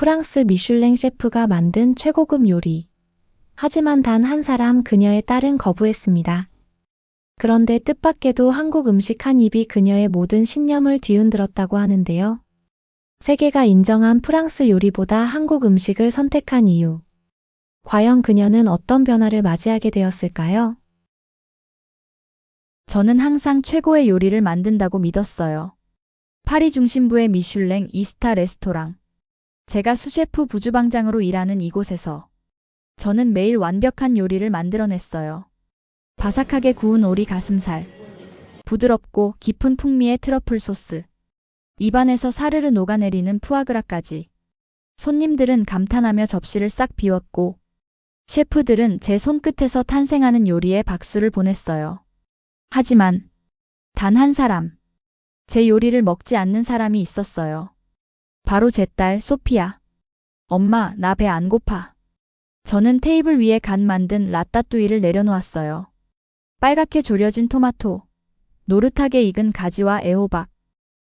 프랑스 미슐랭 셰프가 만든 최고급 요리. 하지만 단 한 사람 그녀의 딸은 거부했습니다. 그런데 뜻밖에도 한국 음식 한 입이 그녀의 모든 신념을 뒤흔들었다고 하는데요. 세계가 인정한 프랑스 요리보다 한국 음식을 선택한 이유. 과연 그녀는 어떤 변화를 맞이하게 되었을까요? 저는 항상 최고의 요리를 만든다고 믿었어요. 파리 중심부의 미슐랭 2스타 레스토랑. 제가 수셰프 부주방장으로 일하는 이곳에서 저는 매일 완벽한 요리를 만들어냈어요. 바삭하게 구운 오리 가슴살, 부드럽고 깊은 풍미의 트러플 소스, 입안에서 사르르 녹아내리는 푸아그라까지. 손님들은 감탄하며 접시를 싹 비웠고 셰프들은 제 손끝에서 탄생하는 요리에 박수를 보냈어요. 하지만 단 한 사람, 제 요리를 먹지 않는 사람이 있었어요. 바로 제 딸 소피아. 엄마, 나 배 안 고파. 저는 테이블 위에 간 만든 라따뚜이를 내려놓았어요. 빨갛게 졸여진 토마토, 노릇하게 익은 가지와 애호박,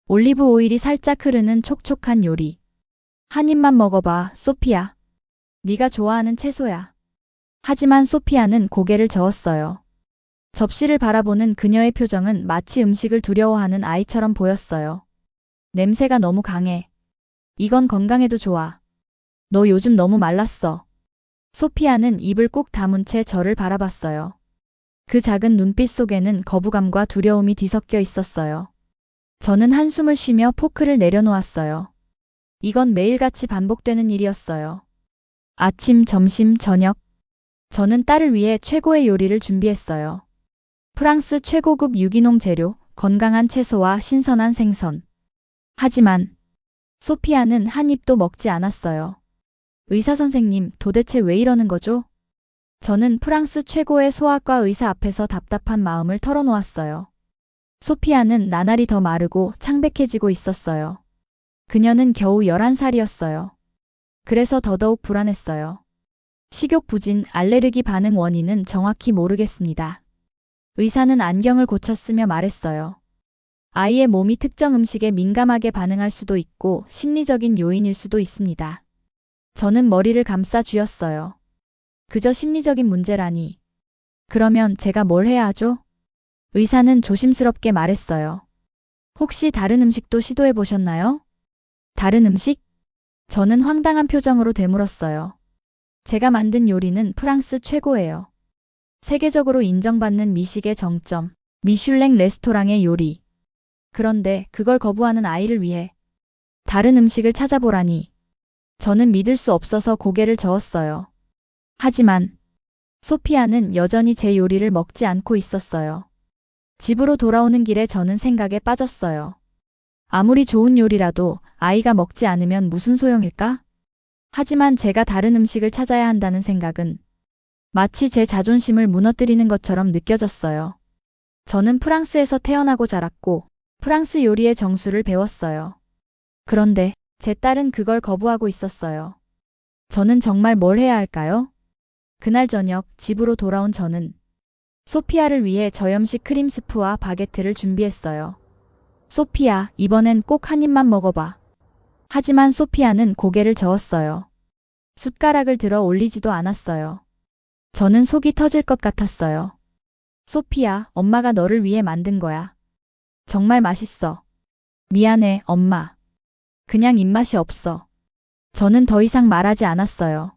올리브 오일이 살짝 흐르는 촉촉한 요리. 한 입만 먹어봐, 소피아. 네가 좋아하는 채소야. 하지만 소피아는 고개를 저었어요. 접시를 바라보는 그녀의 표정은 마치 음식을 두려워하는 아이처럼 보였어요. 냄새가 너무 강해. 이건 건강에도 좋아. 너 요즘 너무 말랐어. 소피아는 입을 꾹 다문 채 저를 바라봤어요. 그 작은 눈빛 속에는 거부감과 두려움이 뒤섞여 있었어요. 저는 한숨을 쉬며 포크를 내려놓았어요. 이건 매일같이 반복되는 일이었어요. 아침, 점심, 저녁. 저는 딸을 위해 최고의 요리를 준비했어요. 프랑스 최고급 유기농 재료, 건강한 채소와 신선한 생선. 하지만 소피아는 한 입도 먹지 않았어요. 의사 선생님, 도대체 왜 이러는 거죠? 저는 프랑스 최고의 소아과 의사 앞에서 답답한 마음을 털어놓았어요. 소피아는 나날이 더 마르고 창백해지고 있었어요. 그녀는 겨우 11살이었어요. 그래서 더더욱 불안했어요. 식욕 부진, 알레르기 반응 원인은 정확히 모르겠습니다. 의사는 안경을 고쳤으며 말했어요. 아이의 몸이 특정 음식에 민감하게 반응할 수도 있고 심리적인 요인일 수도 있습니다. 저는 머리를 감싸 쥐었어요. 그저 심리적인 문제라니. 그러면 제가 뭘 해야 하죠? 의사는 조심스럽게 말했어요. 혹시 다른 음식도 시도해 보셨나요? 다른 음식? 저는 황당한 표정으로 되물었어요. 제가 만든 요리는 프랑스 최고예요. 세계적으로 인정받는 미식의 정점, 미슐랭 레스토랑의 요리. 그런데 그걸 거부하는 아이를 위해 다른 음식을 찾아보라니. 저는 믿을 수 없어서 고개를 저었어요. 하지만 소피아는 여전히 제 요리를 먹지 않고 있었어요. 집으로 돌아오는 길에 저는 생각에 빠졌어요. 아무리 좋은 요리라도 아이가 먹지 않으면 무슨 소용일까? 하지만 제가 다른 음식을 찾아야 한다는 생각은 마치 제 자존심을 무너뜨리는 것처럼 느껴졌어요. 저는 프랑스에서 태어나고 자랐고 프랑스 요리의 정수를 배웠어요. 그런데 제 딸은 그걸 거부하고 있었어요. 저는 정말 뭘 해야 할까요? 그날 저녁 집으로 돌아온 저는 소피아를 위해 저염식 크림 스프와 바게트를 준비했어요. 소피아, 이번엔 꼭 한 입만 먹어봐. 하지만 소피아는 고개를 저었어요. 숟가락을 들어 올리지도 않았어요. 저는 속이 터질 것 같았어요. 소피아, 엄마가 너를 위해 만든 거야. 정말 맛있어. 미안해, 엄마. 그냥 입맛이 없어. 저는 더 이상 말하지 않았어요.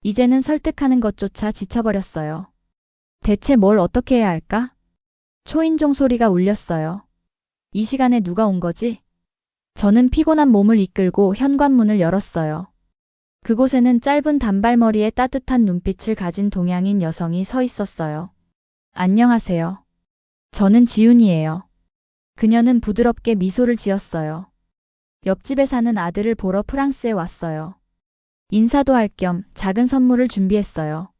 이제는 설득하는 것조차 지쳐버렸어요. 대체 뭘 어떻게 해야 할까? 초인종 소리가 울렸어요. 이 시간에 누가 온 거지? 저는 피곤한 몸을 이끌고 현관문을 열었어요. 그곳에는 짧은 단발머리에 따뜻한 눈빛을 가진 동양인 여성이 서 있었어요. 안녕하세요. 저는 지훈이에요. 그녀는 부드럽게 미소를 지었어요. 옆집에 사는 아들을 보러 프랑스에 왔어요. 인사도 할 겸 작은 선물을 준비했어요.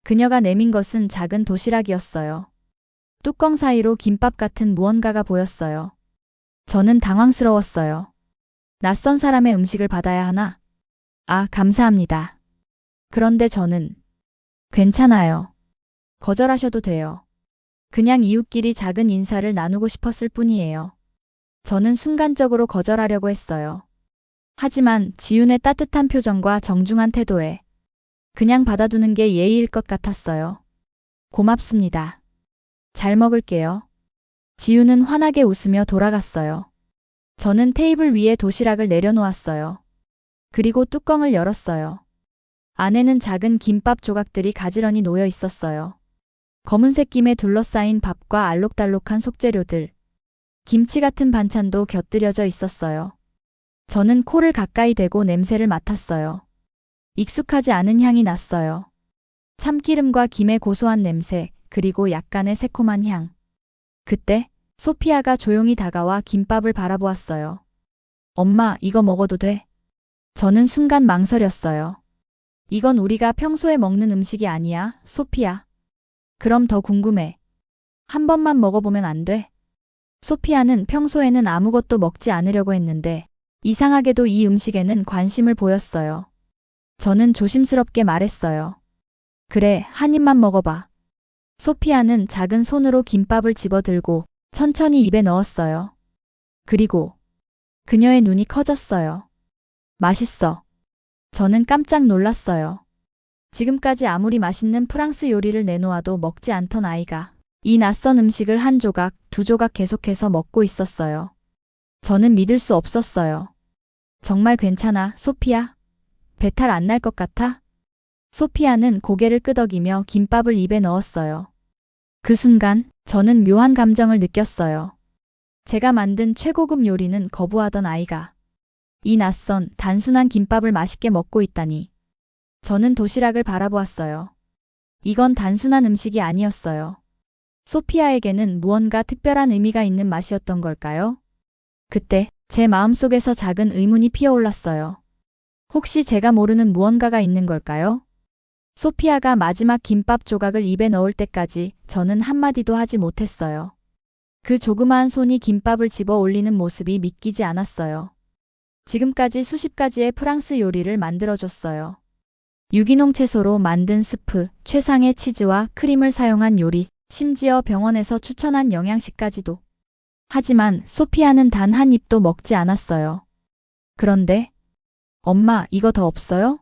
그녀가 내민 것은 작은 도시락이었어요. 뚜껑 사이로 김밥 같은 무언가가 보였어요. 저는 당황스러웠어요. 낯선 사람의 음식을 받아야 하나? 아, 감사합니다. 그런데 저는 괜찮아요. 거절하셔도 돼요. 그냥 이웃끼리 작은 인사를 나누고 싶었을 뿐이에요. 저는 순간적으로 거절하려고 했어요. 하지만 지윤의 따뜻한 표정과 정중한 태도에 그냥 받아두는 게 예의일 것 같았어요. 고맙습니다. 잘 먹을게요. 지윤은 환하게 웃으며 돌아갔어요. 저는 테이블 위에 도시락을 내려놓았어요. 그리고 뚜껑을 열었어요. 안에는 작은 김밥 조각들이 가지런히 놓여 있었어요. 검은색 김에 둘러싸인 밥과 알록달록한 속재료들, 김치 같은 반찬도 곁들여져 있었어요. 저는 코를 가까이 대고 냄새를 맡았어요. 익숙하지 않은 향이 났어요. 참기름과 김의 고소한 냄새, 그리고 약간의 새콤한 향. 그때 소피아가 조용히 다가와 김밥을 바라보았어요. 엄마, 이거 먹어도 돼? 저는 순간 망설였어요. 이건 우리가 평소에 먹는 음식이 아니야, 소피아. 그럼 더 궁금해. 한 번만 먹어보면 안 돼? 소피아는 평소에는 아무것도 먹지 않으려고 했는데 이상하게도 이 음식에는 관심을 보였어요. 저는 조심스럽게 말했어요. 그래, 한 입만 먹어봐. 소피아는 작은 손으로 김밥을 집어들고 천천히 입에 넣었어요. 그리고 그녀의 눈이 커졌어요. 맛있어. 저는 깜짝 놀랐어요. 지금까지 아무리 맛있는 프랑스 요리를 내놓아도 먹지 않던 아이가 이 낯선 음식을 한 조각, 두 조각 계속해서 먹고 있었어요. 저는 믿을 수 없었어요. 정말 괜찮아, 소피아? 배탈 안 날 것 같아? 소피아는 고개를 끄덕이며 김밥을 입에 넣었어요. 그 순간 저는 묘한 감정을 느꼈어요. 제가 만든 최고급 요리는 거부하던 아이가 이 낯선 단순한 김밥을 맛있게 먹고 있다니. 저는 도시락을 바라보았어요. 이건 단순한 음식이 아니었어요. 소피아에게는 무언가 특별한 의미가 있는 맛이었던 걸까요? 그때 제 마음속에서 작은 의문이 피어올랐어요. 혹시 제가 모르는 무언가가 있는 걸까요? 소피아가 마지막 김밥 조각을 입에 넣을 때까지 저는 한마디도 하지 못했어요. 그 조그마한 손이 김밥을 집어 올리는 모습이 믿기지 않았어요. 지금까지 수십 가지의 프랑스 요리를 만들어줬어요. 유기농 채소로 만든 스프, 최상의 치즈와 크림을 사용한 요리, 심지어 병원에서 추천한 영양식까지도. 하지만 소피아는 단 한 입도 먹지 않았어요. 그런데 엄마, 이거 더 없어요?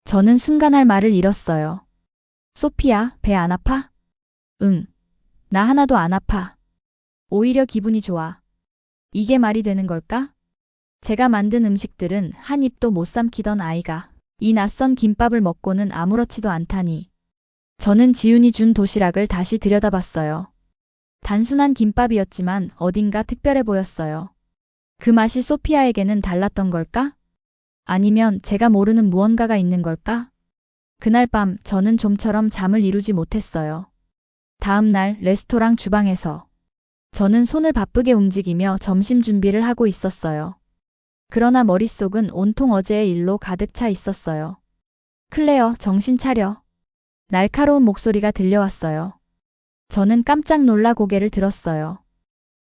저는 순간 할 말을 잃었어요. 소피아, 배 안 아파? 응. 나 하나도 안 아파. 오히려 기분이 좋아. 이게 말이 되는 걸까? 제가 만든 음식들은 한 입도 못 삼키던 아이가 이 낯선 김밥을 먹고는 아무렇지도 않다니. 저는 지윤이 준 도시락을 다시 들여다봤어요. 단순한 김밥이었지만 어딘가 특별해 보였어요. 그 맛이 소피아에게는 달랐던 걸까? 아니면 제가 모르는 무언가가 있는 걸까? 그날 밤 저는 좀처럼 잠을 이루지 못했어요. 다음 날 레스토랑 주방에서 저는 손을 바쁘게 움직이며 점심 준비를 하고 있었어요. 그러나 머릿속은 온통 어제의 일로 가득 차 있었어요. 클레어, 정신 차려. 날카로운 목소리가 들려왔어요. 저는 깜짝 놀라 고개를 들었어요.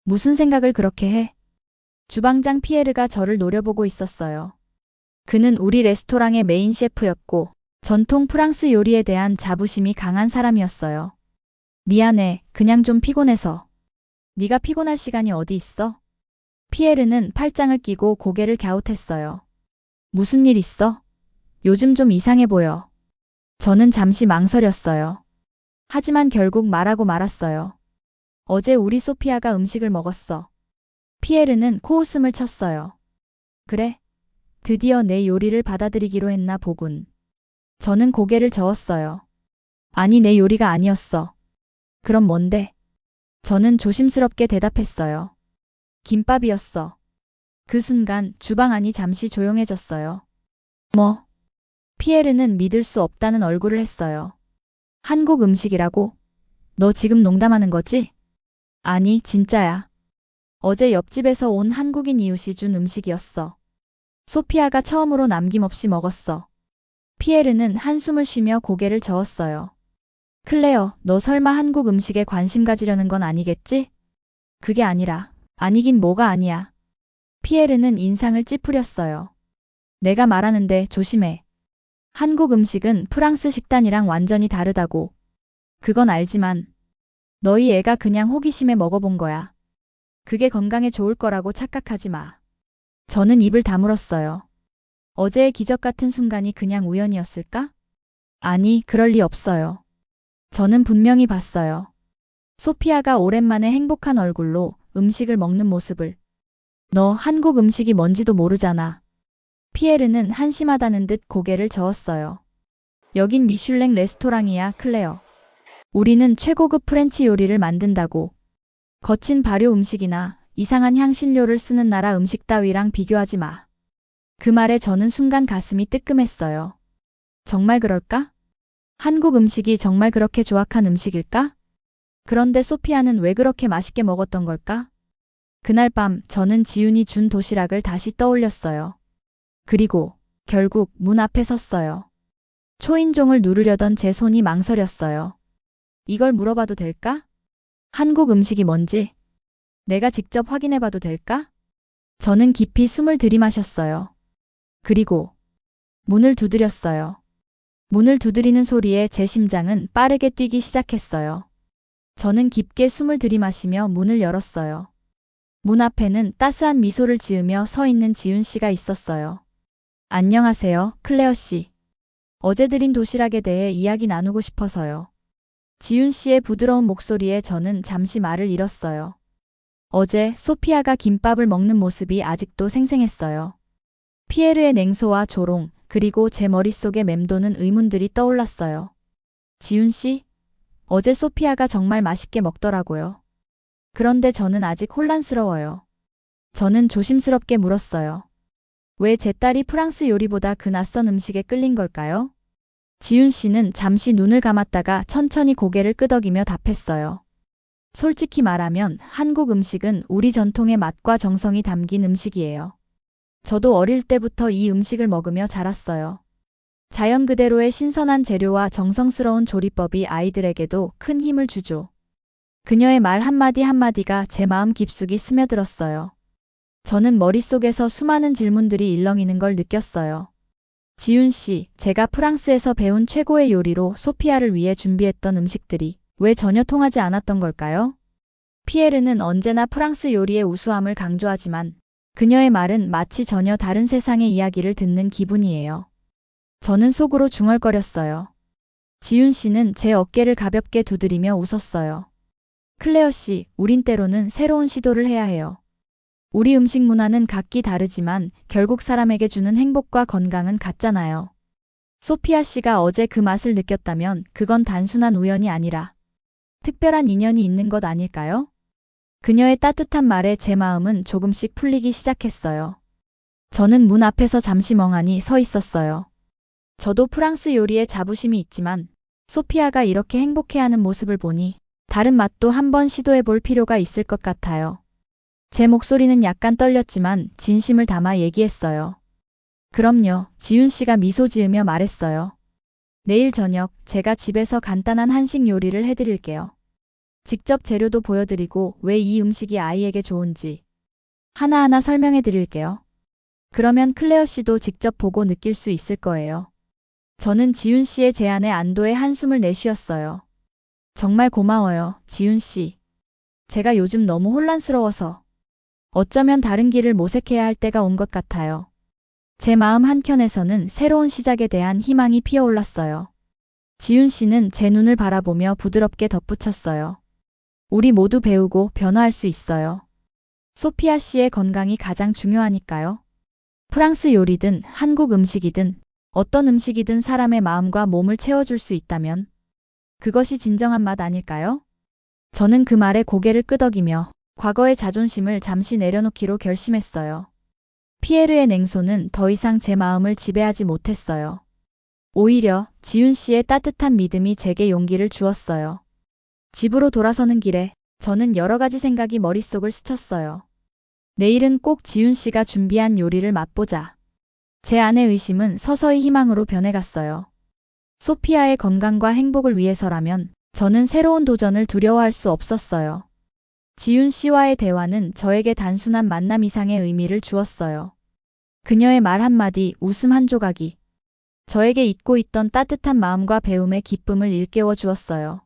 무슨 생각을 그렇게 해? 주방장 피에르가 저를 노려보고 있었어요. 그는 우리 레스토랑의 메인 셰프였고 전통 프랑스 요리에 대한 자부심이 강한 사람이었어요. 미안해, 그냥 좀 피곤해서. 네가 피곤할 시간이 어디 있어? 피에르는 팔짱을 끼고 고개를 갸웃했어요. 무슨 일 있어? 요즘 좀 이상해 보여. 저는 잠시 망설였어요. 하지만 결국 말하고 말았어요. 어제 우리 소피아가 음식을 먹었어. 피에르는 코웃음을 쳤어요. 그래? 드디어 내 요리를 받아들이기로 했나 보군. 저는 고개를 저었어요. 아니, 내 요리가 아니었어. 그럼 뭔데? 저는 조심스럽게 대답했어요. 김밥이었어. 그 순간 주방 안이 잠시 조용해졌어요. 뭐? 피에르는 믿을 수 없다는 얼굴을 했어요. 한국 음식이라고? 너 지금 농담하는 거지? 아니, 진짜야. 어제 옆집에서 온 한국인 이웃이 준 음식이었어. 소피아가 처음으로 남김없이 먹었어. 피에르는 한숨을 쉬며 고개를 저었어요. 클레어, 너 설마 한국 음식에 관심 가지려는 건 아니겠지? 그게 아니라. 아니긴 뭐가 아니야. 피에르는 인상을 찌푸렸어요. 내가 말하는데 조심해. 한국 음식은 프랑스 식단이랑 완전히 다르다고. 그건 알지만 너희 애가 그냥 호기심에 먹어본 거야. 그게 건강에 좋을 거라고 착각하지 마. 저는 입을 다물었어요. 어제의 기적 같은 순간이 그냥 우연이었을까? 아니, 그럴 리 없어요. 저는 분명히 봤어요. 소피아가 오랜만에 행복한 얼굴로 음식을 먹는 모습을. 너 한국 음식이 뭔지도 모르잖아. 피에르는 한심하다는 듯 고개를 저었어요. 여긴 미슐랭 레스토랑이야, 클레어. 우리는 최고급 프렌치 요리를 만든다고. 거친 발효 음식이나 이상한 향신료를 쓰는 나라 음식 따위랑 비교하지 마. 그 말에 저는 순간 가슴이 뜨끔했어요. 정말 그럴까? 한국 음식이 정말 그렇게 조악한 음식일까? 그런데 소피아는 왜 그렇게 맛있게 먹었던 걸까? 그날 밤 저는 지윤이 준 도시락을 다시 떠올렸어요. 그리고 결국 문 앞에 섰어요. 초인종을 누르려던 제 손이 망설였어요. 이걸 물어봐도 될까? 한국 음식이 뭔지 내가 직접 확인해봐도 될까? 저는 깊이 숨을 들이마셨어요. 그리고 문을 두드렸어요. 문을 두드리는 소리에 제 심장은 빠르게 뛰기 시작했어요. 저는 깊게 숨을 들이마시며 문을 열었어요. 문 앞에는 따스한 미소를 지으며 서 있는 지윤 씨가 있었어요. 안녕하세요, 클레어 씨. 어제 드린 도시락에 대해 이야기 나누고 싶어서요. 지윤 씨의 부드러운 목소리에 저는 잠시 말을 잃었어요. 어제 소피아가 김밥을 먹는 모습이 아직도 생생했어요. 피에르의 냉소와 조롱, 그리고 제 머릿속에 맴도는 의문들이 떠올랐어요. 지윤 씨? 어제 소피아가 정말 맛있게 먹더라고요. 그런데 저는 아직 혼란스러워요. 저는 조심스럽게 물었어요. 왜 제 딸이 프랑스 요리보다 그 낯선 음식에 끌린 걸까요? 지윤 씨는 잠시 눈을 감았다가 천천히 고개를 끄덕이며 답했어요. 솔직히 말하면 한국 음식은 우리 전통의 맛과 정성이 담긴 음식이에요. 저도 어릴 때부터 이 음식을 먹으며 자랐어요. 자연 그대로의 신선한 재료와 정성스러운 조리법이 아이들에게도 큰 힘을 주죠. 그녀의 말 한마디 한마디가 제 마음 깊숙이 스며들었어요. 저는 머릿속에서 수많은 질문들이 일렁이는 걸 느꼈어요. 지윤 씨, 제가 프랑스에서 배운 최고의 요리로 소피아를 위해 준비했던 음식들이 왜 전혀 통하지 않았던 걸까요? 피에르는 언제나 프랑스 요리의 우수함을 강조하지만 그녀의 말은 마치 전혀 다른 세상의 이야기를 듣는 기분이에요. 저는 속으로 중얼거렸어요. 지윤 씨는 제 어깨를 가볍게 두드리며 웃었어요. 클레어 씨, 우린 때로는 새로운 시도를 해야 해요. 우리 음식 문화는 각기 다르지만 결국 사람에게 주는 행복과 건강은 같잖아요. 소피아 씨가 어제 그 맛을 느꼈다면 그건 단순한 우연이 아니라 특별한 인연이 있는 것 아닐까요? 그녀의 따뜻한 말에 제 마음은 조금씩 풀리기 시작했어요. 저는 문 앞에서 잠시 멍하니 서 있었어요. 저도 프랑스 요리에 자부심이 있지만 소피아가 이렇게 행복해하는 모습을 보니 다른 맛도 한번 시도해 볼 필요가 있을 것 같아요. 제 목소리는 약간 떨렸지만 진심을 담아 얘기했어요. 그럼요, 지윤 씨가 미소 지으며 말했어요. 내일 저녁 제가 집에서 간단한 한식 요리를 해드릴게요. 직접 재료도 보여드리고 왜 이 음식이 아이에게 좋은지 하나하나 설명해 드릴게요. 그러면 클레어 씨도 직접 보고 느낄 수 있을 거예요. 저는 지윤 씨의 제안에 안도의 한숨을 내쉬었어요. 정말 고마워요, 지윤 씨. 제가 요즘 너무 혼란스러워서 어쩌면 다른 길을 모색해야 할 때가 온 것 같아요. 제 마음 한켠에서는 새로운 시작에 대한 희망이 피어올랐어요. 지윤 씨는 제 눈을 바라보며 부드럽게 덧붙였어요. 우리 모두 배우고 변화할 수 있어요. 소피아 씨의 건강이 가장 중요하니까요. 프랑스 요리든 한국 음식이든 어떤 음식이든 사람의 마음과 몸을 채워줄 수 있다면 그것이 진정한 맛 아닐까요? 저는 그 말에 고개를 끄덕이며 과거의 자존심을 잠시 내려놓기로 결심했어요. 피에르의 냉소는 더 이상 제 마음을 지배하지 못했어요. 오히려 지윤 씨의 따뜻한 믿음이 제게 용기를 주었어요. 집으로 돌아서는 길에 저는 여러 가지 생각이 머릿속을 스쳤어요. 내일은 꼭 지윤 씨가 준비한 요리를 맛보자. 제 안의 의심은 서서히 희망으로 변해갔어요. 소피아의 건강과 행복을 위해서라면 저는 새로운 도전을 두려워할 수 없었어요. 지윤 씨와의 대화는 저에게 단순한 만남 이상의 의미를 주었어요. 그녀의 말 한마디, 웃음 한 조각이 저에게 잊고 있던 따뜻한 마음과 배움의 기쁨을 일깨워 주었어요.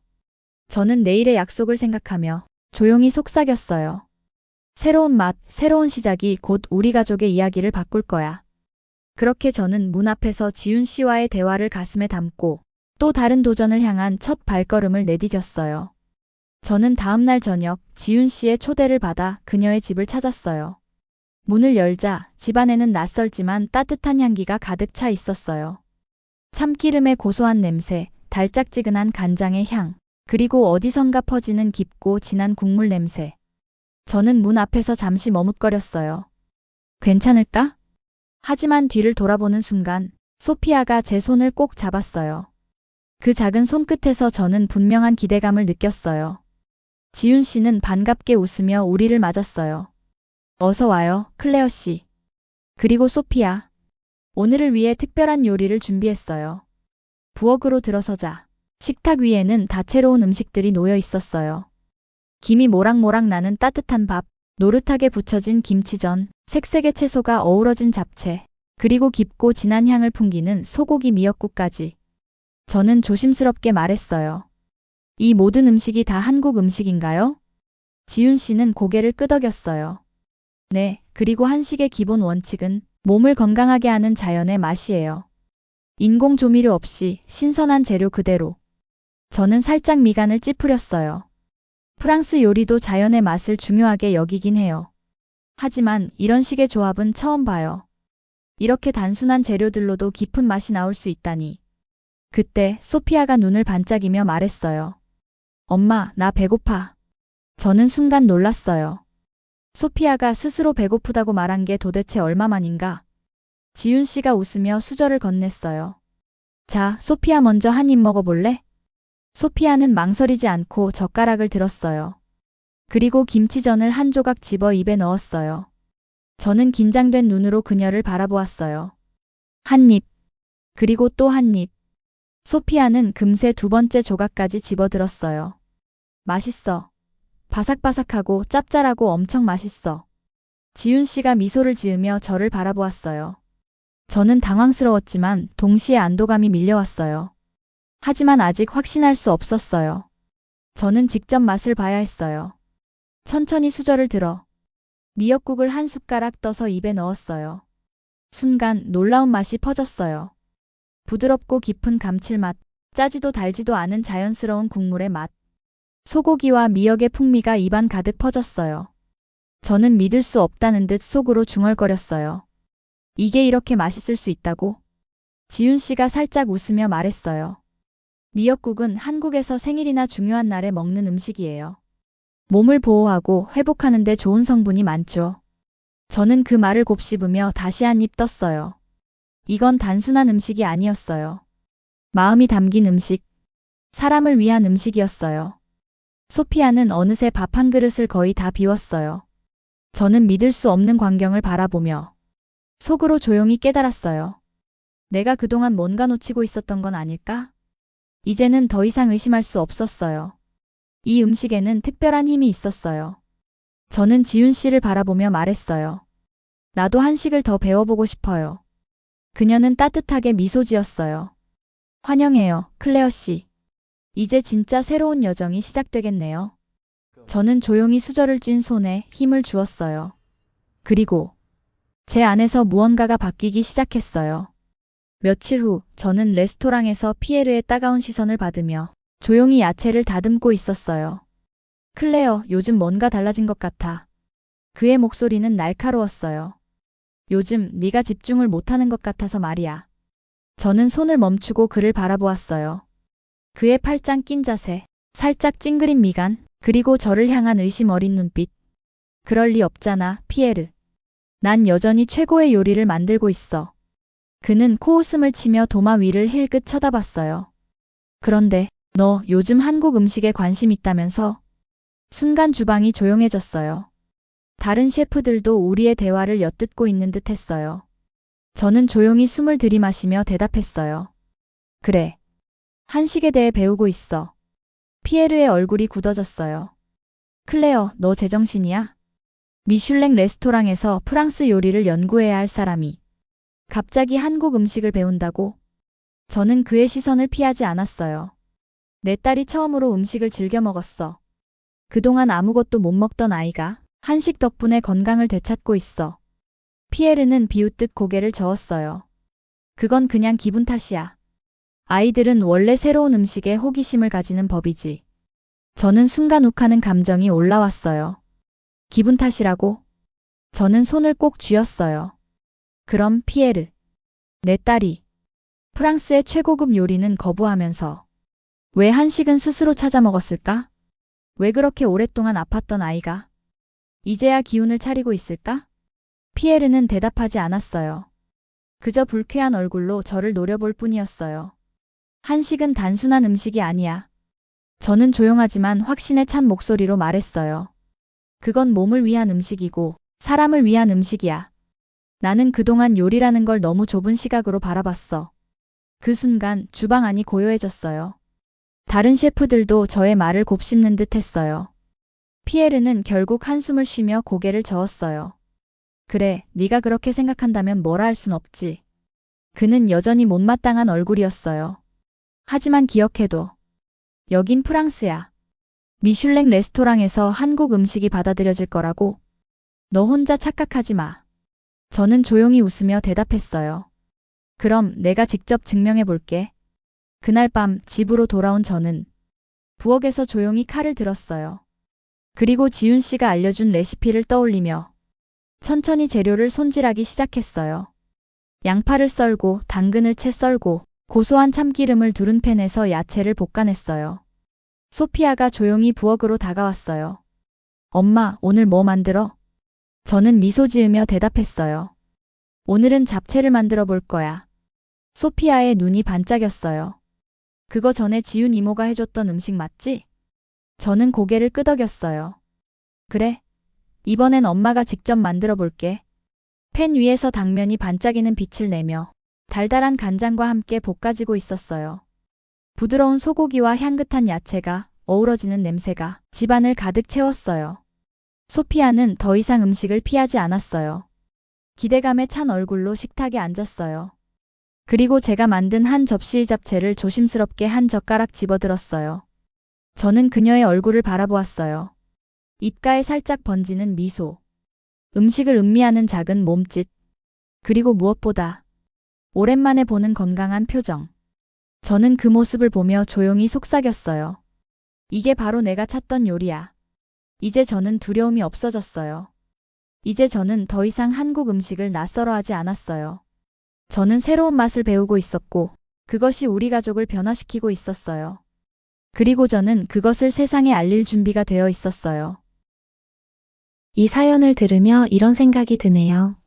저는 내일의 약속을 생각하며 조용히 속삭였어요. 새로운 맛, 새로운 시작이 곧 우리 가족의 이야기를 바꿀 거야. 그렇게 저는 문 앞에서 지윤 씨와의 대화를 가슴에 담고 또 다른 도전을 향한 첫 발걸음을 내디뎠어요. 저는 다음날 저녁 지윤 씨의 초대를 받아 그녀의 집을 찾았어요. 문을 열자 집안에는 낯설지만 따뜻한 향기가 가득 차 있었어요. 참기름의 고소한 냄새, 달짝지근한 간장의 향, 그리고 어디선가 퍼지는 깊고 진한 국물 냄새. 저는 문 앞에서 잠시 머뭇거렸어요. 괜찮을까? 하지만 뒤를 돌아보는 순간 소피아가 제 손을 꼭 잡았어요. 그 작은 손끝에서 저는 분명한 기대감을 느꼈어요. 지윤 씨는 반갑게 웃으며 우리를 맞았어요. 어서 와요, 클레어 씨. 그리고 소피아. 오늘을 위해 특별한 요리를 준비했어요. 부엌으로 들어서자 식탁 위에는 다채로운 음식들이 놓여 있었어요. 김이 모락모락 나는 따뜻한 밥, 노릇하게 부쳐진 김치전, 색색의 채소가 어우러진 잡채, 그리고 깊고 진한 향을 풍기는 소고기 미역국까지. 저는 조심스럽게 말했어요. 이 모든 음식이 다 한국 음식인가요? 지윤 씨는 고개를 끄덕였어요. 네, 그리고 한식의 기본 원칙은 몸을 건강하게 하는 자연의 맛이에요. 인공 조미료 없이 신선한 재료 그대로. 저는 살짝 미간을 찌푸렸어요. 프랑스 요리도 자연의 맛을 중요하게 여기긴 해요. 하지만 이런 식의 조합은 처음 봐요. 이렇게 단순한 재료들로도 깊은 맛이 나올 수 있다니. 그때 소피아가 눈을 반짝이며 말했어요. 엄마, 나 배고파. 저는 순간 놀랐어요. 소피아가 스스로 배고프다고 말한 게 도대체 얼마만인가? 지윤 씨가 웃으며 수저를 건넸어요. 자, 소피아 먼저 한 입 먹어볼래? 소피아는 망설이지 않고 젓가락을 들었어요. 그리고 김치전을 한 조각 집어 입에 넣었어요. 저는 긴장된 눈으로 그녀를 바라보았어요. 한 입, 그리고 또 한 입. 소피아는 금세 두 번째 조각까지 집어들었어요. 맛있어. 바삭바삭하고 짭짤하고 엄청 맛있어. 지윤 씨가 미소를 지으며 저를 바라보았어요. 저는 당황스러웠지만 동시에 안도감이 밀려왔어요. 하지만 아직 확신할 수 없었어요. 저는 직접 맛을 봐야 했어요. 천천히 수저를 들어 미역국을 한 숟가락 떠서 입에 넣었어요. 순간 놀라운 맛이 퍼졌어요. 부드럽고 깊은 감칠맛, 짜지도 달지도 않은 자연스러운 국물의 맛. 소고기와 미역의 풍미가 입안 가득 퍼졌어요. 저는 믿을 수 없다는 듯 속으로 중얼거렸어요. 이게 이렇게 맛있을 수 있다고? 지윤 씨가 살짝 웃으며 말했어요. 미역국은 한국에서 생일이나 중요한 날에 먹는 음식이에요. 몸을 보호하고 회복하는 데 좋은 성분이 많죠. 저는 그 말을 곱씹으며 다시 한 입 떴어요. 이건 단순한 음식이 아니었어요. 마음이 담긴 음식, 사람을 위한 음식이었어요. 소피아는 어느새 밥 한 그릇을 거의 다 비웠어요. 저는 믿을 수 없는 광경을 바라보며 속으로 조용히 깨달았어요. 내가 그동안 뭔가 놓치고 있었던 건 아닐까? 이제는 더 이상 의심할 수 없었어요. 이 음식에는 특별한 힘이 있었어요. 저는 지윤 씨를 바라보며 말했어요. 나도 한식을 더 배워보고 싶어요. 그녀는 따뜻하게 미소 지었어요. 환영해요, 클레어 씨. 이제 진짜 새로운 여정이 시작되겠네요. 저는 조용히 수저를 쥔 손에 힘을 주었어요. 그리고 제 안에서 무언가가 바뀌기 시작했어요. 며칠 후 저는 레스토랑에서 피에르의 따가운 시선을 받으며 조용히 야채를 다듬고 있었어요. 클레어, 요즘 뭔가 달라진 것 같아. 그의 목소리는 날카로웠어요. 요즘 네가 집중을 못하는 것 같아서 말이야. 저는 손을 멈추고 그를 바라보았어요. 그의 팔짱 낀 자세, 살짝 찡그린 미간, 그리고 저를 향한 의심 어린 눈빛. 그럴 리 없잖아, 피에르. 난 여전히 최고의 요리를 만들고 있어. 그는 코웃음을 치며 도마 위를 힐끗 쳐다봤어요. 그런데 너 요즘 한국 음식에 관심 있다면서? 순간 주방이 조용해졌어요. 다른 셰프들도 우리의 대화를 엿듣고 있는 듯 했어요. 저는 조용히 숨을 들이마시며 대답했어요. 그래. 한식에 대해 배우고 있어. 피에르의 얼굴이 굳어졌어요. 클레어, 너 제정신이야? 미슐랭 레스토랑에서 프랑스 요리를 연구해야 할 사람이 갑자기 한국 음식을 배운다고? 저는 그의 시선을 피하지 않았어요. 내 딸이 처음으로 음식을 즐겨 먹었어. 그동안 아무것도 못 먹던 아이가 한식 덕분에 건강을 되찾고 있어. 피에르는 비웃듯 고개를 저었어요. 그건 그냥 기분 탓이야. 아이들은 원래 새로운 음식에 호기심을 가지는 법이지. 저는 순간 욱하는 감정이 올라왔어요. 기분 탓이라고? 저는 손을 꼭 쥐었어요. 그럼 피에르, 내 딸이 프랑스의 최고급 요리는 거부하면서 왜 한식은 스스로 찾아 먹었을까? 왜 그렇게 오랫동안 아팠던 아이가 이제야 기운을 차리고 있을까? 피에르는 대답하지 않았어요. 그저 불쾌한 얼굴로 저를 노려볼 뿐이었어요. 한식은 단순한 음식이 아니야. 저는 조용하지만 확신에 찬 목소리로 말했어요. 그건 몸을 위한 음식이고 사람을 위한 음식이야. 나는 그동안 요리라는 걸 너무 좁은 시각으로 바라봤어. 그 순간 주방 안이 고요해졌어요. 다른 셰프들도 저의 말을 곱씹는 듯 했어요. 피에르는 결국 한숨을 쉬며 고개를 저었어요. 그래, 네가 그렇게 생각한다면 뭐라 할 순 없지. 그는 여전히 못마땅한 얼굴이었어요. 하지만 기억해둬. 여긴 프랑스야. 미슐랭 레스토랑에서 한국 음식이 받아들여질 거라고. 너 혼자 착각하지 마. 저는 조용히 웃으며 대답했어요. 그럼 내가 직접 증명해 볼게. 그날 밤 집으로 돌아온 저는 부엌에서 조용히 칼을 들었어요. 그리고 지윤 씨가 알려준 레시피를 떠올리며 천천히 재료를 손질하기 시작했어요. 양파를 썰고 당근을 채 썰고 고소한 참기름을 두른 팬에서 야채를 볶아냈어요. 소피아가 조용히 부엌으로 다가왔어요. 엄마, 오늘 뭐 만들어? 저는 미소 지으며 대답했어요. 오늘은 잡채를 만들어 볼 거야. 소피아의 눈이 반짝였어요. 그거 전에 지윤 이모가 해줬던 음식 맞지? 저는 고개를 끄덕였어요. 그래. 이번엔 엄마가 직접 만들어 볼게. 팬 위에서 당면이 반짝이는 빛을 내며 달달한 간장과 함께 볶아지고 있었어요. 부드러운 소고기와 향긋한 야채가 어우러지는 냄새가 집안을 가득 채웠어요. 소피아는 더 이상 음식을 피하지 않았어요. 기대감에 찬 얼굴로 식탁에 앉았어요. 그리고 제가 만든 한 접시 잡채를 조심스럽게 한 젓가락 집어들었어요. 저는 그녀의 얼굴을 바라보았어요. 입가에 살짝 번지는 미소. 음식을 음미하는 작은 몸짓. 그리고 무엇보다 오랜만에 보는 건강한 표정. 저는 그 모습을 보며 조용히 속삭였어요. 이게 바로 내가 찾던 요리야. 이제 저는 두려움이 없어졌어요. 이제 저는 더 이상 한국 음식을 낯설어하지 않았어요. 저는 새로운 맛을 배우고 있었고 그것이 우리 가족을 변화시키고 있었어요. 그리고 저는 그것을 세상에 알릴 준비가 되어 있었어요. 이 사연을 들으며 이런 생각이 드네요.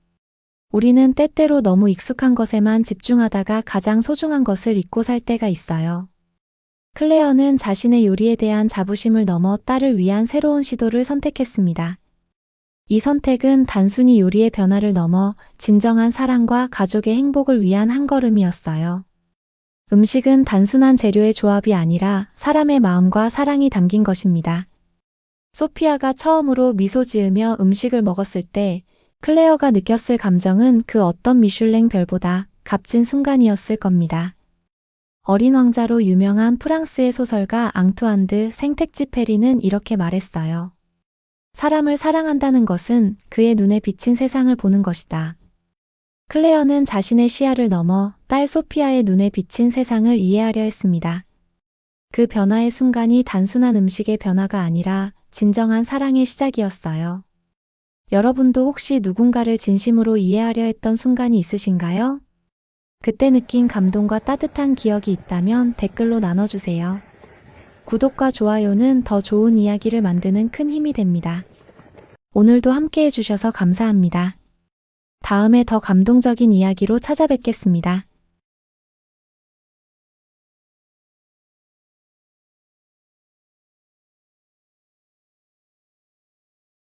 우리는 때때로 너무 익숙한 것에만 집중하다가 가장 소중한 것을 잊고 살 때가 있어요. 클레어는 자신의 요리에 대한 자부심을 넘어 딸을 위한 새로운 시도를 선택했습니다. 이 선택은 단순히 요리의 변화를 넘어 진정한 사랑과 가족의 행복을 위한 한 걸음이었어요. 음식은 단순한 재료의 조합이 아니라 사람의 마음과 사랑이 담긴 것입니다. 소피아가 처음으로 미소 지으며 음식을 먹었을 때 클레어가 느꼈을 감정은 그 어떤 미슐랭 별보다 값진 순간이었을 겁니다. 어린 왕자로 유명한 프랑스의 소설가 앙투안 드 생텍쥐페리는 이렇게 말했어요. 사람을 사랑한다는 것은 그의 눈에 비친 세상을 보는 것이다. 클레어는 자신의 시야를 넘어 딸 소피아의 눈에 비친 세상을 이해하려 했습니다. 그 변화의 순간이 단순한 음식의 변화가 아니라 진정한 사랑의 시작이었어요. 여러분도 혹시 누군가를 진심으로 이해하려 했던 순간이 있으신가요? 그때 느낀 감동과 따뜻한 기억이 있다면 댓글로 나눠주세요. 구독과 좋아요는 더 좋은 이야기를 만드는 큰 힘이 됩니다. 오늘도 함께 해주셔서 감사합니다. 다음에 더 감동적인 이야기로 찾아뵙겠습니다.